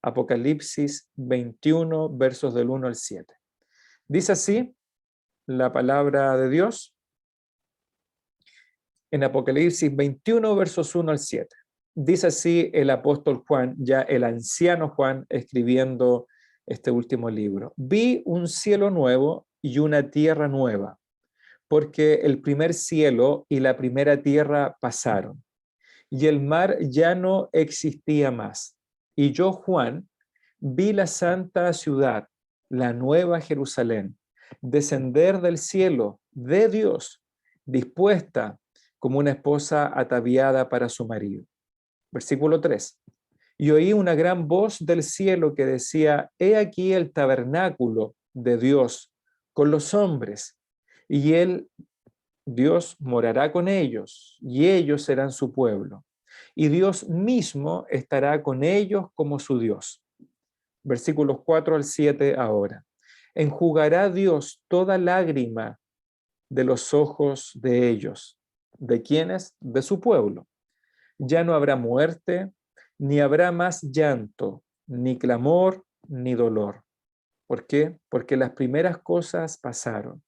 Apocalipsis 21, versos del 1 al 7. Dice así la palabra de Dios en Apocalipsis 21, versos 1 al 7. Dice así el apóstol Juan, ya el anciano Juan, escribiendo este último libro. Vi un cielo nuevo y una tierra nueva, porque el primer cielo y la primera tierra pasaron, y el mar ya no existía más. Y yo, Juan, vi la santa ciudad, la nueva Jerusalén, descender del cielo de Dios, dispuesta como una esposa ataviada para su marido. Versículo 3. Y oí una gran voz del cielo que decía: He aquí el tabernáculo de Dios con los hombres, y él, Dios, morará con ellos, y ellos serán su pueblo. Y Dios mismo estará con ellos como su Dios. Versículos 4 al 7 ahora. Enjugará Dios toda lágrima de los ojos de ellos. ¿De quiénes? De su pueblo. Ya no habrá muerte, ni habrá más llanto, ni clamor, ni dolor. ¿Por qué? Porque las primeras cosas pasaron.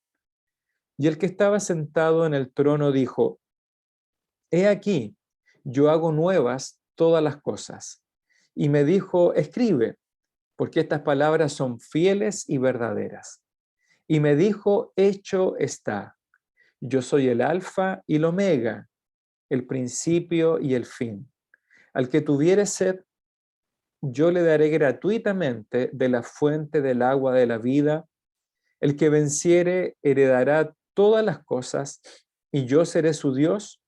Y el que estaba sentado en el trono dijo: He aquí, yo hago nuevas todas las cosas. Y me dijo: Escribe, porque estas palabras son fieles y verdaderas. Y me dijo: Hecho está. Yo soy el Alfa y el Omega, el principio y el fin. Al que tuviere sed, yo le daré gratuitamente de la fuente del agua de la vida. El que venciere heredará todas las cosas, y yo seré su Dios,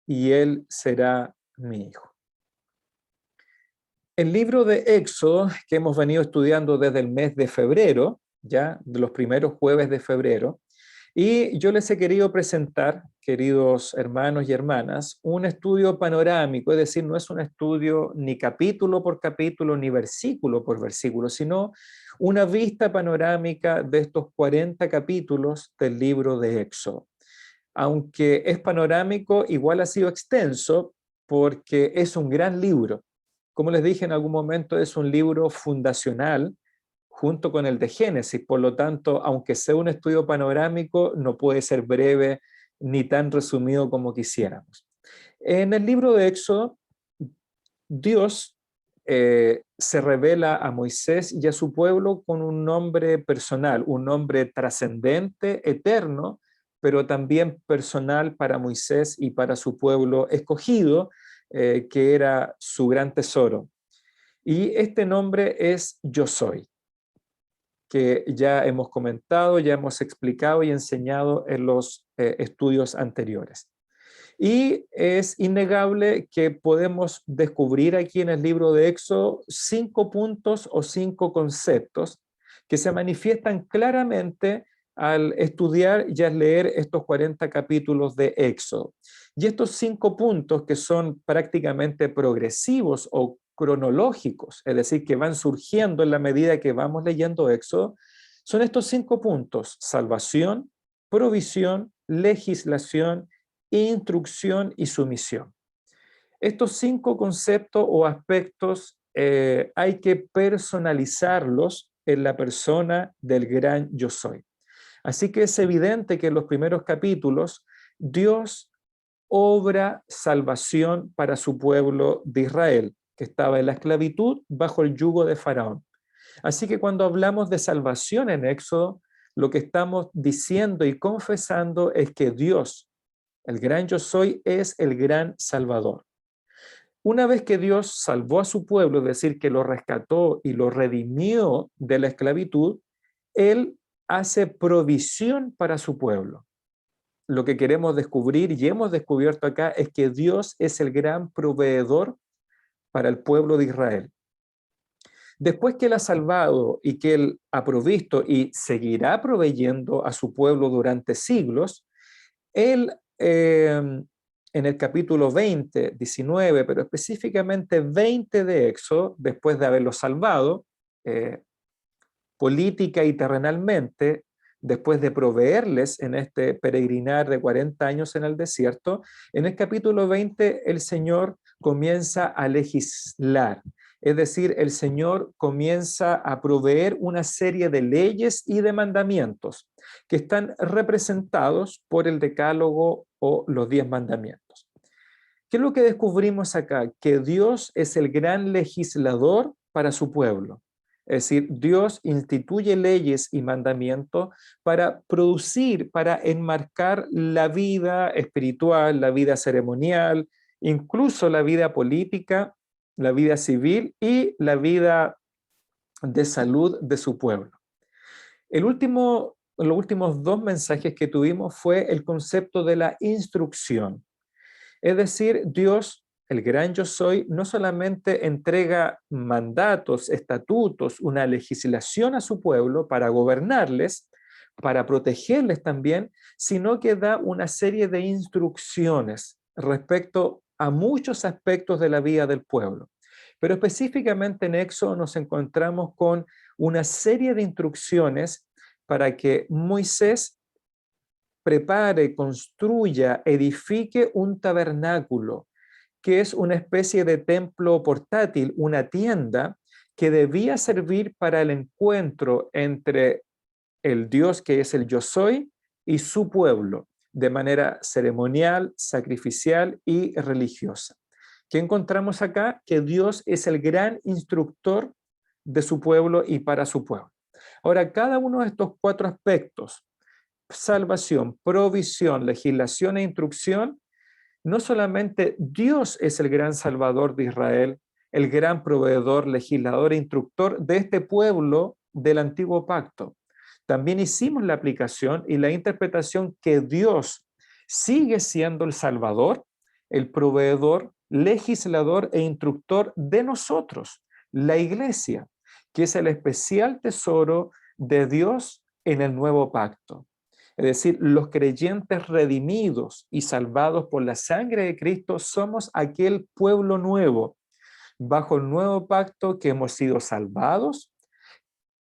y él será mi hijo. El libro de Éxodo, que hemos venido estudiando desde el mes de febrero, ya de los primeros jueves de febrero, y yo les he querido presentar, queridos hermanos y hermanas, un estudio panorámico, es decir, no es un estudio ni capítulo por capítulo, ni versículo por versículo, sino una vista panorámica de estos 40 capítulos del libro de Éxodo. Aunque es panorámico, igual ha sido extenso porque es un gran libro. Como les dije en algún momento, es un libro fundacional junto con el de Génesis. Por lo tanto, aunque sea un estudio panorámico, no puede ser breve ni tan resumido como quisiéramos. En el libro de Éxodo, Dios se revela a Moisés y a su pueblo con un nombre personal, un nombre trascendente, eterno, pero también personal para Moisés y para su pueblo escogido, que era su gran tesoro. Y este nombre es Yo Soy, que ya hemos comentado, ya hemos explicado y enseñado en los estudios anteriores. Y es innegable que podemos descubrir aquí en el libro de Éxodo 5 puntos o 5 conceptos que se manifiestan claramente al estudiar y al leer estos 40 capítulos de Éxodo. Y estos 5 puntos, que son prácticamente progresivos o cronológicos, es decir, que van surgiendo en la medida que vamos leyendo Éxodo, son estos 5 puntos: salvación, provisión, legislación, instrucción y sumisión. Estos 5 conceptos o aspectos hay que personalizarlos en la persona del gran Yo Soy. Así que es evidente que en los primeros capítulos Dios obra salvación para su pueblo de Israel, que estaba en la esclavitud bajo el yugo de Faraón. Así que cuando hablamos de salvación en Éxodo, lo que estamos diciendo y confesando es que Dios, el gran Yo Soy, es el gran Salvador. Una vez que Dios salvó a su pueblo, es decir, que lo rescató y lo redimió de la esclavitud, Él hace provisión para su pueblo. Lo que queremos descubrir y hemos descubierto acá es que Dios es el gran proveedor para el pueblo de Israel. Después que Él ha salvado y que Él ha provisto y seguirá proveyendo a su pueblo durante siglos, Él en el capítulo 20, 19, pero específicamente 20 de Éxodo, después de haberlo salvado, política y terrenalmente, después de proveerles en este peregrinar de 40 años en el desierto, en el capítulo 20 el Señor comienza a legislar Es decir, el Señor comienza a proveer una serie de leyes y de mandamientos que están representados por el Decálogo o los 10 mandamientos. ¿Qué es lo que descubrimos acá? Que Dios es el gran legislador para su pueblo. Es decir, Dios instituye leyes y mandamientos para producir, para enmarcar la vida espiritual, la vida ceremonial, incluso la vida política, la vida civil y la vida de salud de su pueblo. Los últimos 2 mensajes que tuvimos fue el concepto de la instrucción. Es decir, Dios, el gran yo soy, no solamente entrega mandatos, estatutos, una legislación a su pueblo para gobernarles, para protegerles también, sino que da una serie de instrucciones respecto a muchos aspectos de la vida del pueblo. Pero específicamente en Éxodo nos encontramos con una serie de instrucciones para que Moisés prepare, construya, edifique un tabernáculo, que es una especie de templo portátil, una tienda que debía servir para el encuentro entre el Dios que es el yo soy y su pueblo, de manera ceremonial, sacrificial y religiosa. ¿Qué encontramos acá? Que Dios es el gran instructor de su pueblo y para su pueblo. Ahora, cada uno de estos 4 aspectos, salvación, provisión, legislación e instrucción, no solamente Dios es el gran salvador de Israel, el gran proveedor, legislador e instructor de este pueblo del antiguo pacto. También hicimos la aplicación y la interpretación que Dios sigue siendo el salvador, el proveedor, legislador e instructor de nosotros, la iglesia, que es el especial tesoro de Dios en el nuevo pacto. Es decir, los creyentes redimidos y salvados por la sangre de Cristo somos aquel pueblo nuevo, bajo el nuevo pacto que hemos sido salvados,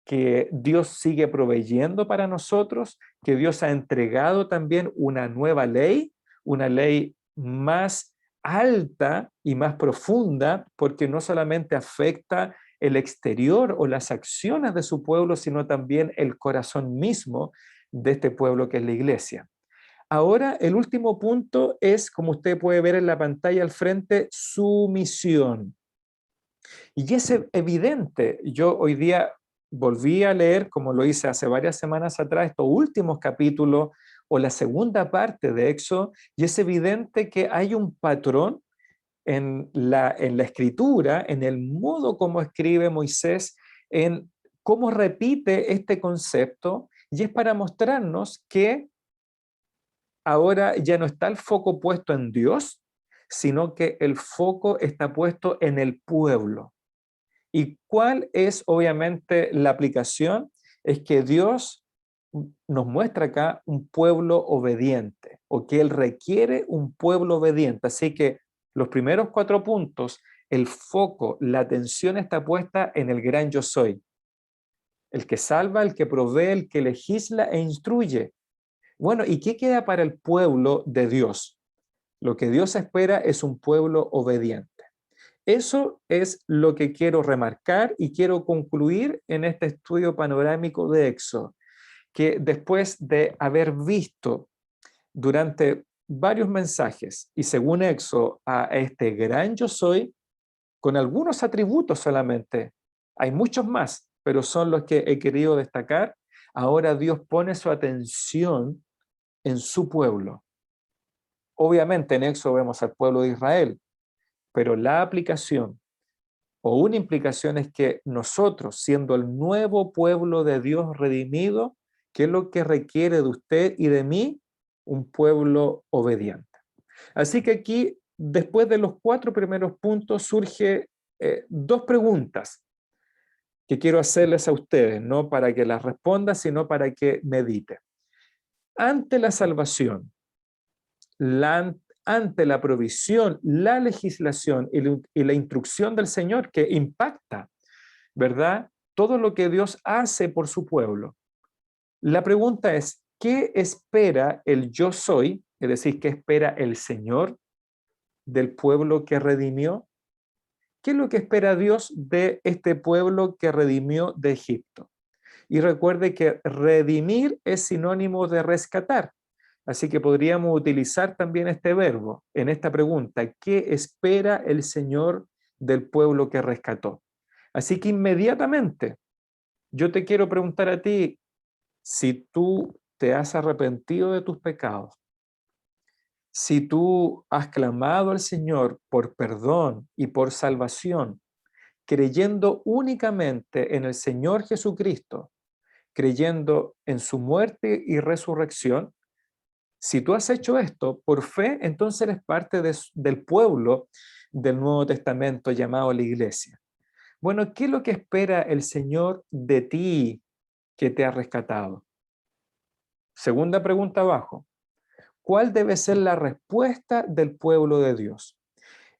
que Dios sigue proveyendo para nosotros, que Dios ha entregado también una nueva ley, una ley más alta y más profunda, porque no solamente afecta el exterior o las acciones de su pueblo, sino también el corazón mismo de este pueblo que es la iglesia. Ahora, el último punto es, como usted puede ver en la pantalla al frente, sumisión. Y es evidente, yo hoy día volví a leer, como lo hice hace varias semanas atrás, estos últimos capítulos o la segunda parte de Éxodo, y es evidente que hay un patrón en la escritura, en el modo como escribe Moisés, en cómo repite este concepto, y es para mostrarnos que ahora ya no está el foco puesto en Dios, sino que el foco está puesto en el pueblo. ¿Y cuál es obviamente la aplicación? Es que Dios nos muestra acá un pueblo obediente, o que Él requiere un pueblo obediente. Así que los primeros 4 puntos, el foco, la atención está puesta en el gran yo soy, el que salva, el que provee, el que legisla e instruye. Bueno, ¿y qué queda para el pueblo de Dios? Lo que Dios espera es un pueblo obediente. Eso es lo que quiero remarcar y quiero concluir en este estudio panorámico de Éxodo, que después de haber visto durante varios mensajes y según Éxodo a este gran yo soy, con algunos atributos solamente, hay muchos más, pero son los que he querido destacar, ahora Dios pone su atención en su pueblo. Obviamente en Éxodo vemos al pueblo de Israel, pero la aplicación o una implicación es que nosotros, siendo el nuevo pueblo de Dios redimido, ¿qué es lo que requiere de usted y de mí? Un pueblo obediente. Así que aquí, después de los 4 primeros puntos, surge 2 preguntas que quiero hacerles a ustedes, no para que las responda, sino para que medite. Ante la salvación, ante la provisión, la legislación y la instrucción del Señor que impacta, ¿verdad? Todo lo que Dios hace por su pueblo. La pregunta es, ¿qué espera el yo soy? Es decir, ¿qué espera el Señor del pueblo que redimió? ¿Qué es lo que espera Dios de este pueblo que redimió de Egipto? Y recuerde que redimir es sinónimo de rescatar. Así que podríamos utilizar también este verbo en esta pregunta. ¿Qué espera el Señor del pueblo que rescató? Así que inmediatamente yo te quiero preguntar a ti, si tú te has arrepentido de tus pecados, si tú has clamado al Señor por perdón y por salvación, creyendo únicamente en el Señor Jesucristo, creyendo en su muerte y resurrección, si tú has hecho esto por fe, entonces eres parte del pueblo del Nuevo Testamento llamado la iglesia. Bueno, ¿qué es lo que espera el Señor de ti que te ha rescatado? Segunda pregunta abajo. ¿Cuál debe ser la respuesta del pueblo de Dios?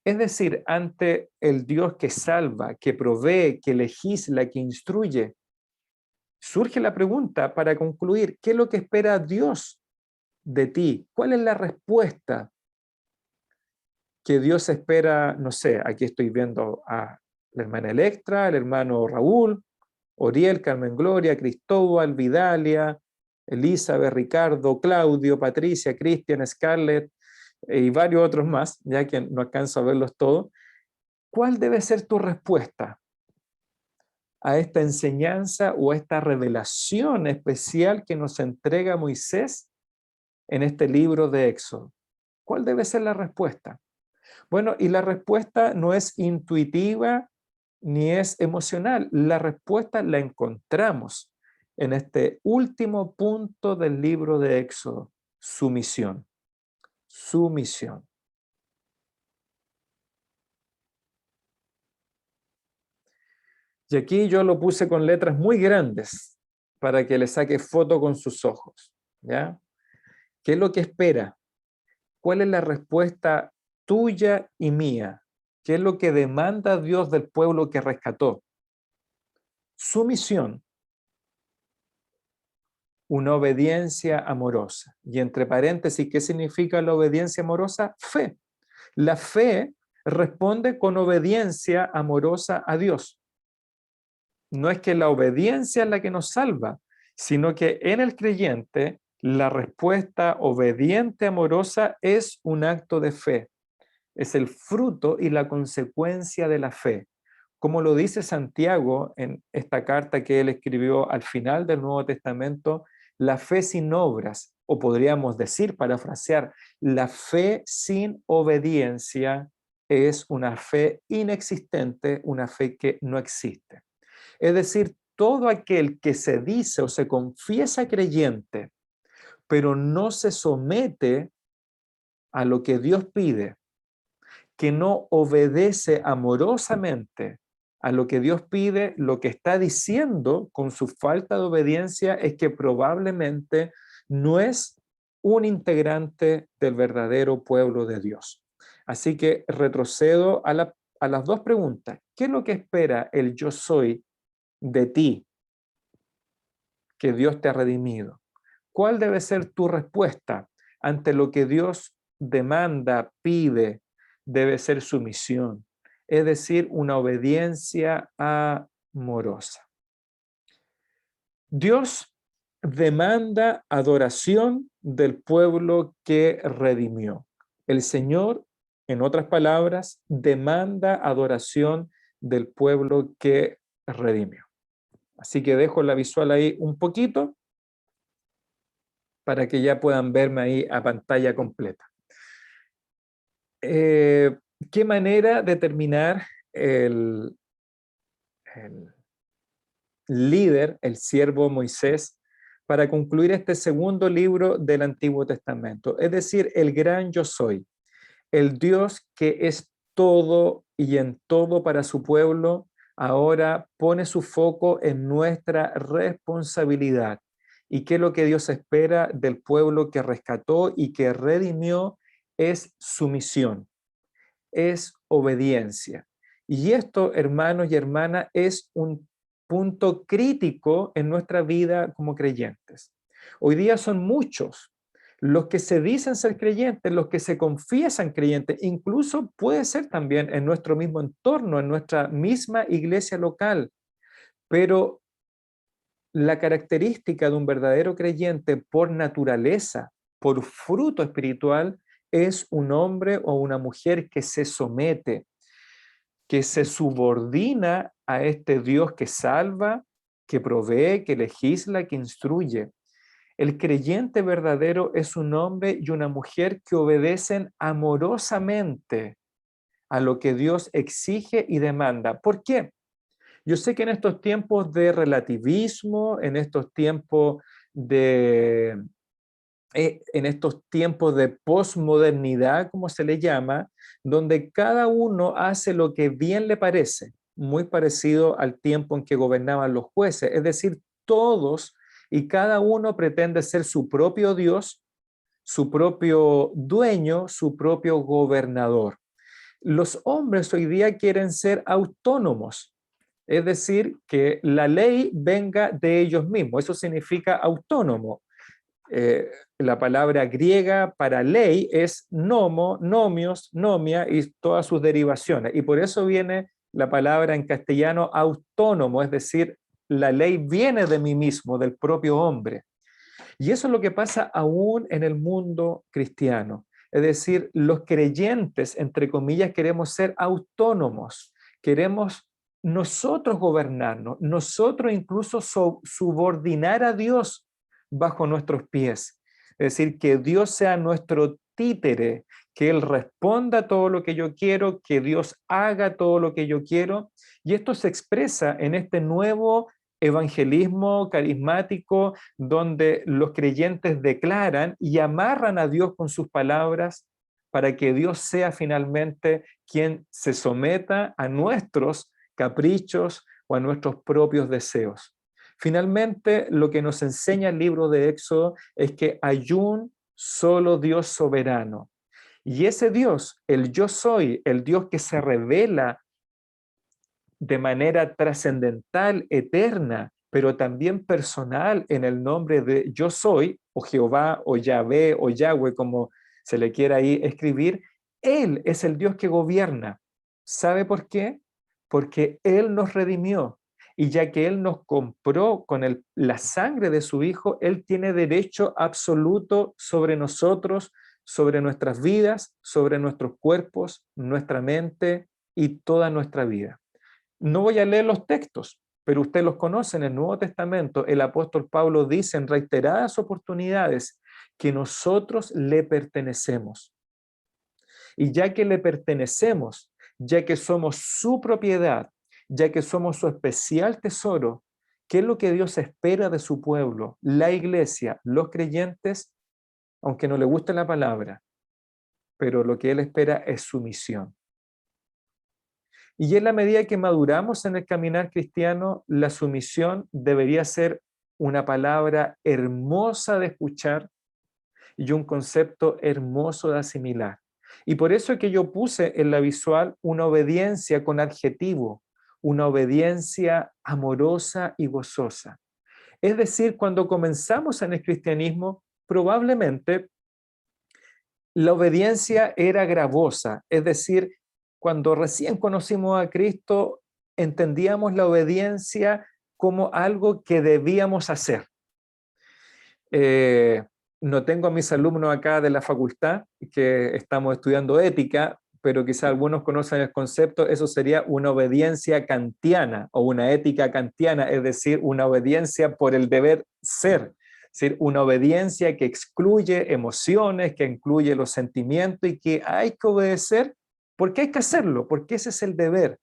Es decir, ante el Dios que salva, que provee, que legisla, que instruye, surge la pregunta para concluir, ¿qué es lo que espera Dios de ti? ¿Cuál es la respuesta que Dios espera? No sé, aquí estoy viendo a la hermana Electra, el hermano Raúl, Oriel, Carmen Gloria, Cristóbal, Vidalia, Elizabeth, Ricardo, Claudio, Patricia, Cristian, Scarlett y varios otros más, ya que no alcanzo a verlos todos. ¿Cuál debe ser tu respuesta a esta enseñanza o a esta revelación especial que nos entrega Moisés en este libro de Éxodo? ¿Cuál debe ser la respuesta? Bueno, y la respuesta no es intuitiva ni es emocional. La respuesta la encontramos en este último punto del libro de Éxodo, sumisión. Sumisión. Y aquí yo lo puse con letras muy grandes para que le saque foto con sus ojos. ¿Ya? ¿Qué es lo que espera? ¿Cuál es la respuesta tuya y mía? ¿Qué es lo que demanda Dios del pueblo que rescató? Sumisión, una obediencia amorosa. Y entre paréntesis, ¿qué significa la obediencia amorosa? Fe. La fe responde con obediencia amorosa a Dios. No es que la obediencia es la que nos salva, sino que en el creyente la respuesta obediente amorosa es un acto de fe. Es el fruto y la consecuencia de la fe. Como lo dice Santiago en esta carta que él escribió al final del Nuevo Testamento, la fe sin obras, o podríamos decir, parafrasear, la fe sin obediencia es una fe inexistente, una fe que no existe. Es decir, todo aquel que se dice o se confiesa creyente, pero no se somete a lo que Dios pide, que no obedece amorosamente a lo que Dios pide, lo que está diciendo con su falta de obediencia es que probablemente no es un integrante del verdadero pueblo de Dios. Así que retrocedo a las dos preguntas. ¿Qué es lo que espera el yo soy de ti, que Dios te ha redimido? ¿Cuál debe ser tu respuesta ante lo que Dios demanda, pide? Debe ser sumisión, es decir, una obediencia amorosa. Dios demanda adoración del pueblo que redimió. El Señor, en otras palabras, demanda adoración del pueblo que redimió. Así que dejo la visual ahí un poquito para que ya puedan verme ahí a pantalla completa. ¿Qué manera de terminar el líder, el siervo Moisés, para concluir este segundo libro del Antiguo Testamento? Es decir, el gran yo soy, el Dios que es todo y en todo para su pueblo, ahora pone su foco en nuestra responsabilidad. ¿Y qué es lo que Dios espera del pueblo que rescató y que redimió? Es sumisión, es obediencia. Y esto, hermanos y hermanas, es un punto crítico en nuestra vida como creyentes. Hoy día son muchos los que se dicen ser creyentes, los que se confiesan creyentes, incluso puede ser también en nuestro mismo entorno, en nuestra misma iglesia local, pero la característica de un verdadero creyente por naturaleza, por fruto espiritual, es un hombre o una mujer que se somete, que se subordina a este Dios que salva, que provee, que legisla, que instruye. El creyente verdadero es un hombre y una mujer que obedecen amorosamente a lo que Dios exige y demanda. ¿Por qué? Yo sé que en estos tiempos de relativismo, en estos tiempos de posmodernidad, como se le llama, donde cada uno hace lo que bien le parece, muy parecido al tiempo en que gobernaban los jueces, es decir, todos y cada uno pretende ser su propio Dios, su propio dueño, su propio gobernador. Los hombres hoy día quieren ser autónomos, es decir, que la ley venga de ellos mismos, eso significa autónomo. La palabra griega para ley es nomo, nomios, nomia y todas sus derivaciones. Y por eso viene la palabra en castellano autónomo, es decir, la ley viene de mí mismo, del propio hombre. Y eso es lo que pasa aún en el mundo cristiano. Es decir, los creyentes, entre comillas, queremos ser autónomos, queremos nosotros gobernarnos, nosotros incluso subordinar a Dios bajo nuestros pies. Es decir, que Dios sea nuestro títere, que Él responda a todo lo que yo quiero, que Dios haga todo lo que yo quiero. Y esto se expresa en este nuevo evangelismo carismático donde los creyentes declaran y amarran a Dios con sus palabras para que Dios sea finalmente quien se someta a nuestros caprichos o a nuestros propios deseos. Finalmente, lo que nos enseña el libro de Éxodo es que hay un solo Dios soberano. Y ese Dios, el yo soy, el Dios que se revela de manera trascendental, eterna, pero también personal en el nombre de yo soy, o Jehová, o Yahvé, o Yahweh, como se le quiera ahí escribir, Él es el Dios que gobierna. ¿Sabe por qué? Porque Él nos redimió. Y ya que Él nos compró con la sangre de su Hijo, Él tiene derecho absoluto sobre nosotros, sobre nuestras vidas, sobre nuestros cuerpos, nuestra mente y toda nuestra vida. No voy a leer los textos, pero usted los conoce en el Nuevo Testamento. El apóstol Pablo dice en reiteradas oportunidades que nosotros le pertenecemos. Y ya que le pertenecemos, ya que somos su propiedad, ya que somos su especial tesoro, ¿qué es lo que Dios espera de su pueblo? La iglesia, los creyentes, aunque no le guste la palabra, pero lo que Él espera es sumisión. Y en la medida que maduramos en el caminar cristiano, la sumisión debería ser una palabra hermosa de escuchar y un concepto hermoso de asimilar. Y por eso es que yo puse en la visual una obediencia con adjetivo, una obediencia amorosa y gozosa. Es decir, cuando comenzamos en el cristianismo, probablemente la obediencia era gravosa, es decir, cuando recién conocimos a Cristo, entendíamos la obediencia como algo que debíamos hacer. Eh, no tengo a mis alumnos acá de la facultad, que estamos estudiando ética, pero quizá algunos conocen el concepto, eso sería una obediencia kantiana o una ética kantiana, es decir, una obediencia por el deber ser. Es decir, una obediencia que excluye emociones, que incluye los sentimientos y que hay que obedecer porque hay que hacerlo, porque ese es el deber.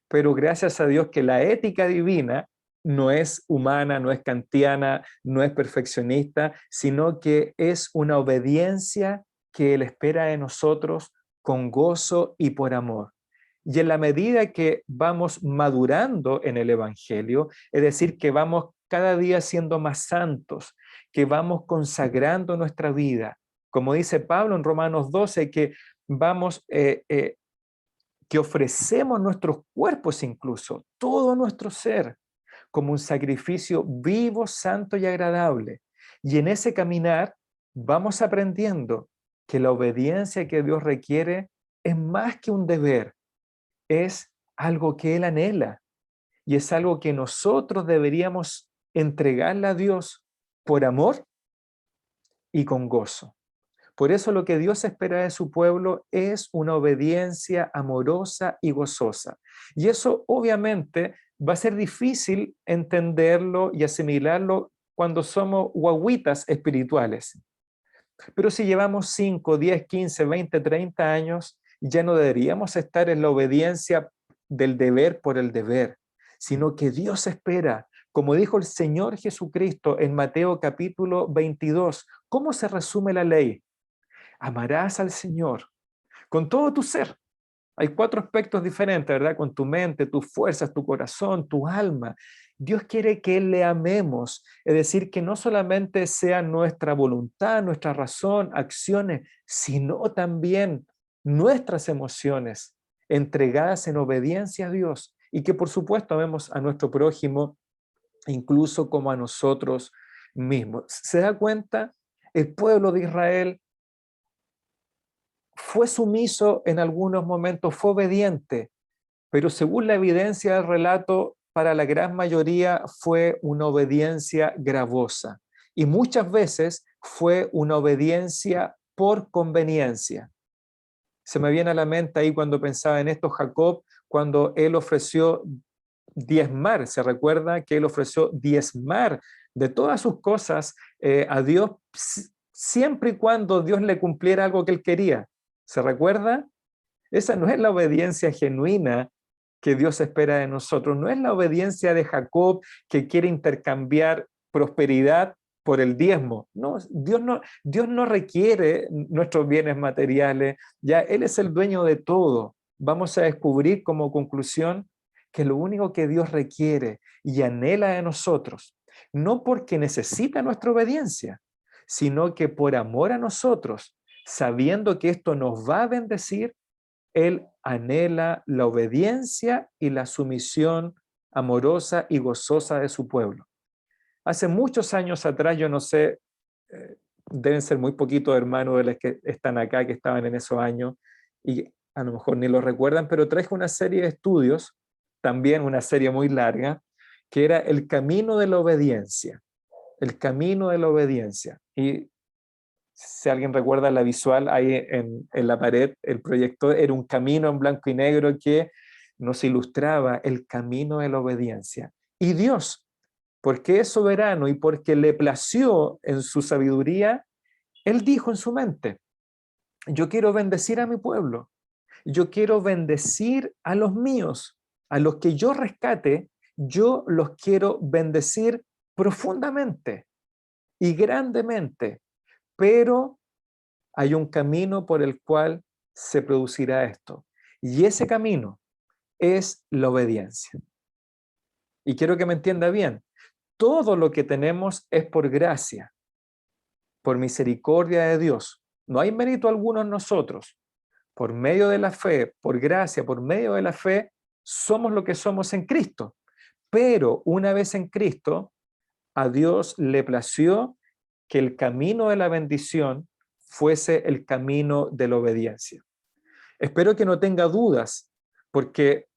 Pero gracias a Dios que la ética divina no es humana, no es kantiana, no es perfeccionista, sino que es una obediencia que Él espera de nosotros con gozo y por amor. Y en la medida que vamos madurando en el Evangelio, es decir, que vamos cada día siendo más santos, que vamos consagrando nuestra vida, como dice Pablo en Romanos 12, que vamos que ofrecemos nuestros cuerpos incluso, todo nuestro ser, como un sacrificio vivo, santo y agradable. Y en ese caminar vamos aprendiendo que la obediencia que Dios requiere es más que un deber, es algo que Él anhela y es algo que nosotros deberíamos entregarle a Dios por amor y con gozo. Por eso lo que Dios espera de su pueblo es una obediencia amorosa y gozosa. Y eso obviamente va a ser difícil entenderlo y asimilarlo cuando somos guaguitas espirituales. Pero si llevamos 5, 10, 15, 20, 30 años, ya no deberíamos estar en la obediencia del deber por el deber, sino que Dios espera, como dijo el Señor Jesucristo en Mateo capítulo 22, ¿cómo se resume la ley? Amarás al Señor con todo tu ser. Hay 4 aspectos diferentes, ¿verdad? Con tu mente, tus fuerzas, tu corazón, tu alma. Dios quiere que le amemos, es decir, que no solamente sea nuestra voluntad, nuestra razón, acciones, sino también nuestras emociones entregadas en obediencia a Dios y que por supuesto amemos a nuestro prójimo incluso como a nosotros mismos. ¿Se da cuenta? El pueblo de Israel fue sumiso en algunos momentos, fue obediente, pero según la evidencia del relato, para la gran mayoría fue una obediencia gravosa y muchas veces fue una obediencia por conveniencia. Se me viene a la mente ahí cuando pensaba en esto Jacob, cuando él ofreció diezmar, se recuerda que él ofreció diezmar de todas sus cosas a Dios siempre y cuando Dios le cumpliera algo que él quería. ¿Se recuerda? Esa no es la obediencia genuina que Dios espera de nosotros. No es la obediencia de Jacob que quiere intercambiar prosperidad por el diezmo. No, Dios no requiere nuestros bienes materiales. Ya Él es el dueño de todo. Vamos a descubrir como conclusión que lo único que Dios requiere y anhela de nosotros, no porque necesita nuestra obediencia, sino que por amor a nosotros, sabiendo que esto nos va a bendecir, Él anhela la obediencia y la sumisión amorosa y gozosa de su pueblo. Hace muchos años atrás, yo no sé, deben ser muy poquitos hermanos de los que están acá, que estaban en esos años, y a lo mejor ni lo recuerdan, pero traje una serie de estudios, también una serie muy larga, que era El camino de la obediencia. El camino de la obediencia. Y si alguien recuerda la visual ahí en la pared, el proyector era un camino en blanco y negro que nos ilustraba el camino de la obediencia. Y Dios, porque es soberano y porque le plació en su sabiduría, Él dijo en su mente, yo quiero bendecir a mi pueblo, yo quiero bendecir a los míos, a los que yo rescate, yo los quiero bendecir profundamente y grandemente, pero hay un camino por el cual se producirá esto. Y ese camino es la obediencia. Y quiero que me entienda bien, todo lo que tenemos es por gracia, por misericordia de Dios. No hay mérito alguno en nosotros. Por medio de la fe, por gracia, por medio de la fe, somos lo que somos en Cristo. Pero una vez en Cristo, a Dios le plació que el camino de la bendición fuese el camino de la obediencia. Espero que no tenga dudas, porque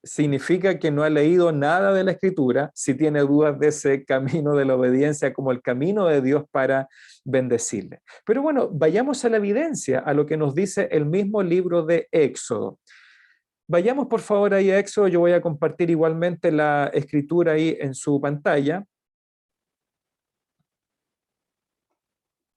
significa que no ha leído nada de la Escritura si tiene dudas de ese camino de la obediencia como el camino de Dios para bendecirle. Pero bueno, vayamos a la evidencia, a lo que nos dice el mismo libro de Éxodo. Vayamos por favor ahí a Éxodo, yo voy a compartir igualmente la escritura ahí en su pantalla.